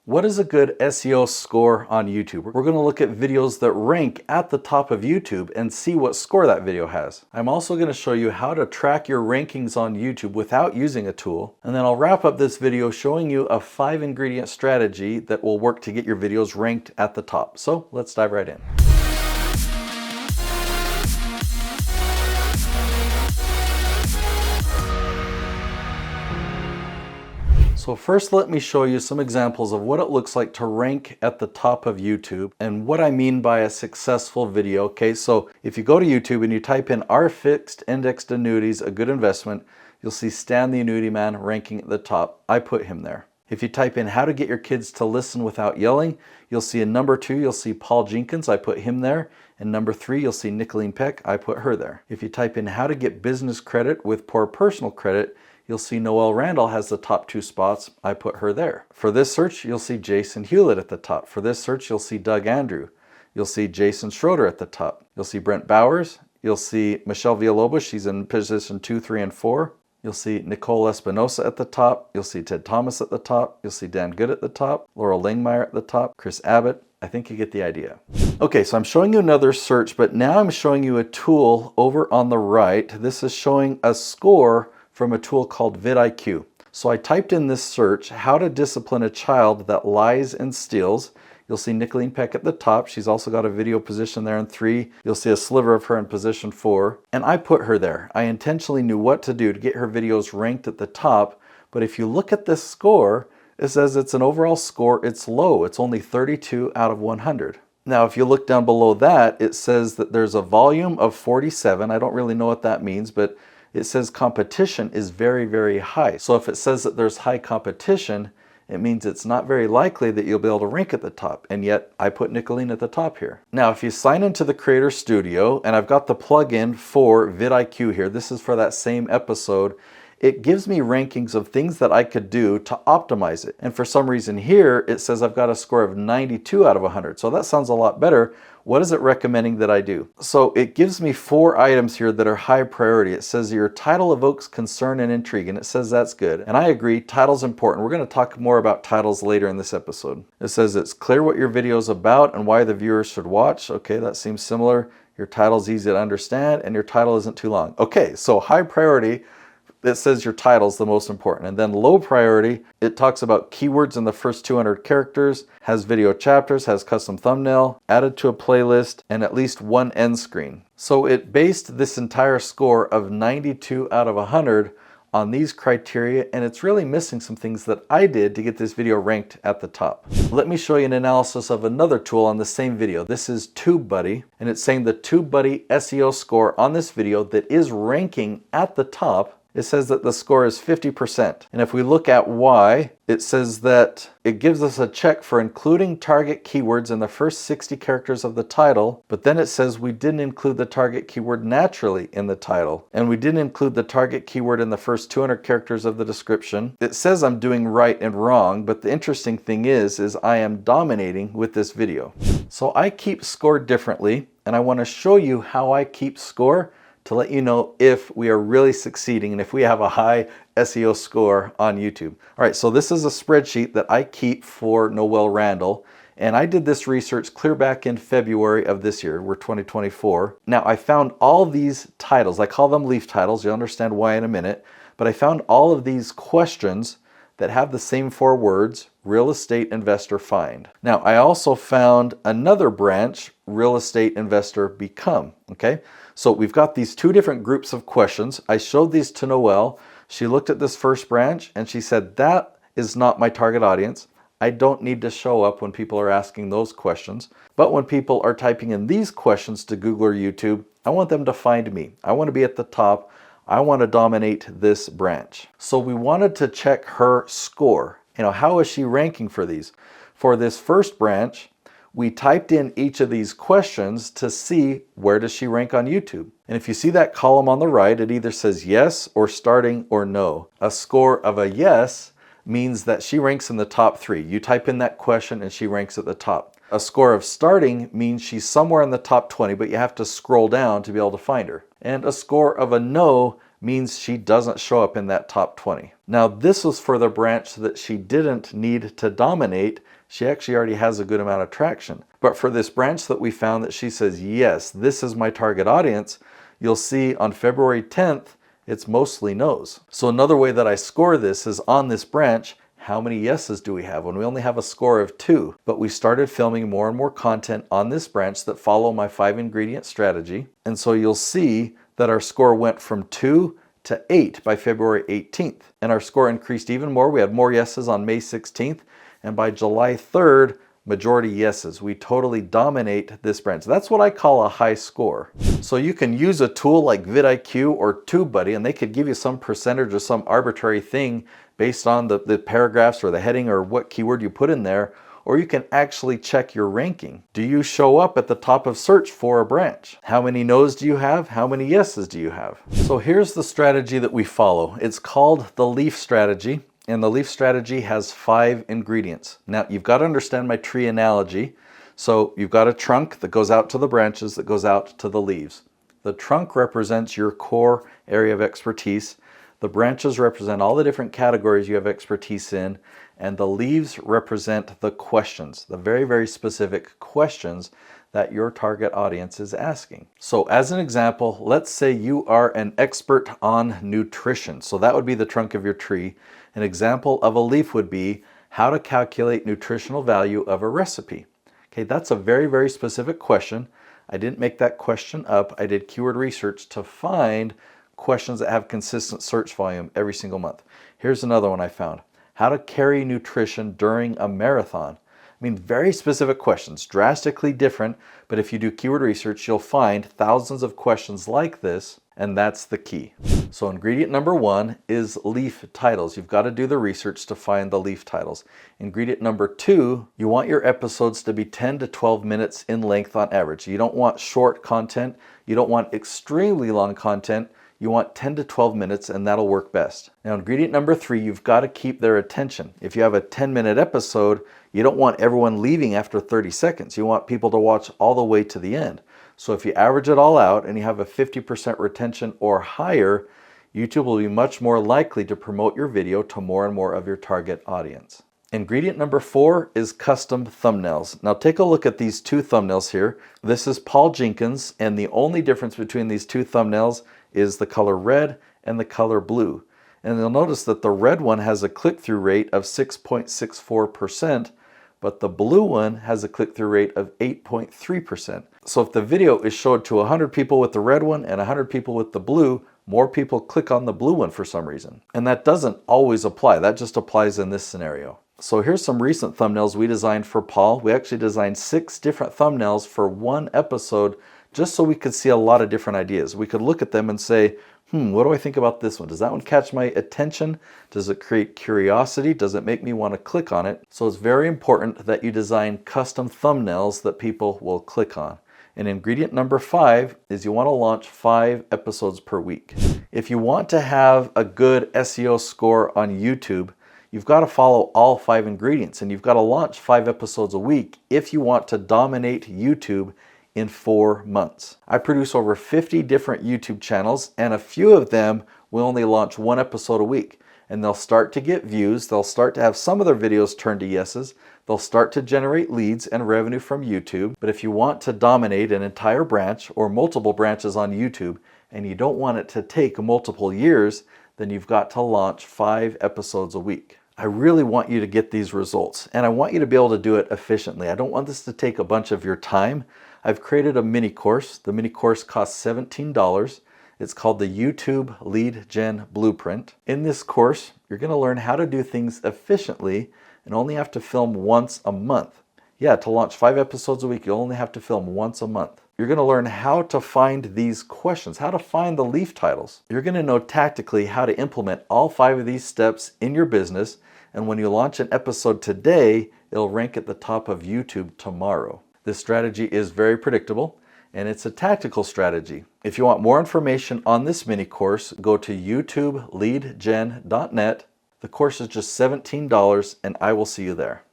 What is a good SEO score on YouTube? We're going to look at videos that rank at the top of YouTube and see what score that video has. I'm also going to show you how to track your rankings on YouTube without using a tool. And then I'll wrap up this video showing you a 5-ingredient strategy that will work to get your videos ranked at the top. So let's dive right in. So first, let me show you some examples of what it looks like to rank at the top of YouTube and what I mean by a successful video. Okay, so if you go to YouTube and you type in "Are fixed indexed annuities a good investment?" you'll see Stan the Annuity Man ranking at the top. I put him there. If you type in "How to get your kids to listen without yelling," you'll see in number 2, you'll see Paul Jenkins. I put him there. And number 3, you'll see Nicolene Peck. I put her there. If you type in "How to get business credit with poor personal credit," you'll see Noelle Randall has the top 2 spots. I put her there. For this search, you'll see Jason Hewlett at the top. For this search, you'll see Doug Andrew. You'll see Jason Schroeder at the top. You'll see Brent Bowers. You'll see Michelle Villalobos. She's in position 2, 3, and 4. You'll see Nicole Espinosa at the top. You'll see Ted Thomas at the top. You'll see Dan Good at the top. Laurel Langmeyer at the top. Chris Abbott. I think you get the idea. Okay, so I'm showing you another search, but now I'm showing you a tool over on the right. This is showing a score from a tool called VidIQ. So I typed in this search, "How to discipline a child that lies and steals." You'll see Nicolene Peck at the top. She's also got a video position there in 3. You'll see a sliver of her in position 4. And I put her there. I intentionally knew what to do to get her videos ranked at the top. But if you look at this score, it says it's an overall score. It's low. It's only 32 out of 100. Now, if you look down below that, it says that there's a volume of 47. I don't really know what that means, but it says competition is very, very high. So if it says that there's high competition, it means it's not very likely that you'll be able to rank at the top. And yet I put Nicolene at the top here. Now, if you sign into the Creator Studio, and I've got the plugin for VidIQ here, this is for that same episode, it gives me rankings of things that I could do to optimize it. And for some reason here, it says I've got a score of 92 out of 100. So that sounds a lot better. What is it recommending that I do? So it gives me 4 items here that are high priority. It says your title evokes concern and intrigue, and it says that's good. And I agree, title's important. We're going to talk more about titles later in this episode. It says it's clear what your video is about and why the viewers should watch. Okay, that seems similar. Your title's easy to understand and your title isn't too long. Okay, so high priority. It says your title is the most important. And then low priority, it talks about keywords in the first 200 characters, has video chapters, has custom thumbnail, added to a playlist, and at least 1 end screen. So it based this entire score of 92 out of 100 on these criteria, and it's really missing some things that I did to get this video ranked at the top. Let me show you an analysis of another tool on the same video. This is TubeBuddy, and it's saying the TubeBuddy SEO score on this video that is ranking at the top. It says that the score is 50%. And if we look at why, it says that it gives us a check for including target keywords in the first 60 characters of the title, but then it says we didn't include the target keyword naturally in the title, and we didn't include the target keyword in the first 200 characters of the description. It says I'm doing right and wrong, but the interesting thing is I am dominating with this video. So I keep score differently, and I want to show you how I keep score to let you know if we are really succeeding and if we have a high SEO score on YouTube. All right, so this is a spreadsheet that I keep for Noelle Randall, and I did this research clear back in February of this year. We're 2024. Now, I found all these titles. I call them leaf titles. You'll understand why in a minute. But I found all of these questions that have the same 4 words, real estate investor find. Now, I also found another branch, real estate investor become, okay? So we've got these 2 different groups of questions. I showed these to Noelle. She looked at this first branch and she said, that is not my target audience. I don't need to show up when people are asking those questions. But when people are typing in these questions to Google or YouTube, I want them to find me. I want to be at the top. I want to dominate this branch. So we wanted to check her score. How is she ranking for these? For this first branch, we typed in each of these questions to see where does she rank on YouTube. And if you see that column on the right, it either says yes or starting or no. A score of a yes means that she ranks in the top 3. You type in that question and she ranks at the top. A score of starting means she's somewhere in the top 20, but you have to scroll down to be able to find her. And a score of a no means she doesn't show up in that top 20. Now this was for the branch that she didn't need to dominate. She actually already has a good amount of traction. But for this branch that we found that she says, yes, this is my target audience, you'll see on February 10th, it's mostly no's. So another way that I score this is on this branch, how many yeses do we have? When we only have a score of 2, but we started filming more and more content on this branch that follow my 5-ingredient strategy. And so you'll see that our score went from 2 to 8 by February 18th. And our score increased even more. We had more yeses on May 16th. And by July 3rd, majority yeses. We totally dominate this branch. That's what I call a high score. So you can use a tool like VidIQ or TubeBuddy, and they could give you some percentage or some arbitrary thing based on the paragraphs or the heading or what keyword you put in there, or you can actually check your ranking. Do you show up at the top of search for a branch? How many no's do you have? How many yeses do you have? So here's the strategy that we follow. It's called the leaf strategy. And the leaf strategy has 5 ingredients. Now, you've got to understand my tree analogy. So you've got a trunk that goes out to the branches, that goes out to the leaves. The trunk represents your core area of expertise. The branches represent all the different categories you have expertise in. And the leaves represent the questions, the very, very specific questions that your target audience is asking. So as an example, let's say you are an expert on nutrition. So that would be the trunk of your tree. An example of a leaf would be how to calculate nutritional value of a recipe. Okay, that's a very, very specific question. I didn't make that question up. I did keyword research to find questions that have consistent search volume every single month. Here's another one I found. How to carry nutrition during a marathon. I mean, very specific questions, drastically different, but if you do keyword research, you'll find thousands of questions like this, and that's the key. So ingredient number 1 is leaf titles. You've got to do the research to find the leaf titles. Ingredient number 2, you want your episodes to be 10 to 12 minutes in length on average. You don't want short content. You don't want extremely long content. You want 10 to 12 minutes, and that'll work best. Now, ingredient number 3, you've got to keep their attention. If you have a 10-minute episode, you don't want everyone leaving after 30 seconds. You want people to watch all the way to the end. So if you average it all out and you have a 50% retention or higher, YouTube will be much more likely to promote your video to more and more of your target audience. Ingredient number 4 is custom thumbnails. Now take a look at these 2 thumbnails here. This is Paul Jenkins, and the only difference between these 2 thumbnails is the color red and the color blue. And you'll notice that the red one has a click-through rate of 6.64%, but the blue one has a click-through rate of 8.3%. So if the video is showed to 100 people with the red one and 100 people with the blue, more people click on the blue one for some reason. And that doesn't always apply. That just applies in this scenario. So here's some recent thumbnails we designed for Paul. We actually designed 6 different thumbnails for one episode just so we could see a lot of different ideas. We could look at them and say, what do I think about this one? Does that one catch my attention? Does it create curiosity? Does it make me want to click on it? So it's very important that you design custom thumbnails that people will click on. And ingredient number 5 is you want to launch 5 episodes per week. If you want to have a good SEO score on YouTube, you've got to follow all 5 ingredients, and you've got to launch 5 episodes a week if you want to dominate YouTube in 4 months. I produce over 50 different YouTube channels, and a few of them will only launch 1 episode a week. And they'll start to get views, they'll start to have some of their videos turned to yeses, they'll start to generate leads and revenue from YouTube. But if you want to dominate an entire branch or multiple branches on YouTube, and you don't want it to take multiple years, then you've got to launch 5 episodes a week. I really want you to get these results, and I want you to be able to do it efficiently. I don't want this to take a bunch of your time. I've created a mini course. The mini course costs $17. It's called the YouTube Lead Gen Blueprint. In this course, you're going to learn how to do things efficiently and only have to film once a month. Yeah, to launch 5 episodes a week, you'll only have to film once a month. You're going to learn how to find these questions, how to find the leaf titles. You're going to know tactically how to implement all 5 of these steps in your business, and when you launch an episode today, it'll rank at the top of YouTube tomorrow. This strategy is very predictable, and it's a tactical strategy. If you want more information on this mini course, go to youtubeleadgen.net. The course is just $17, and I will see you there.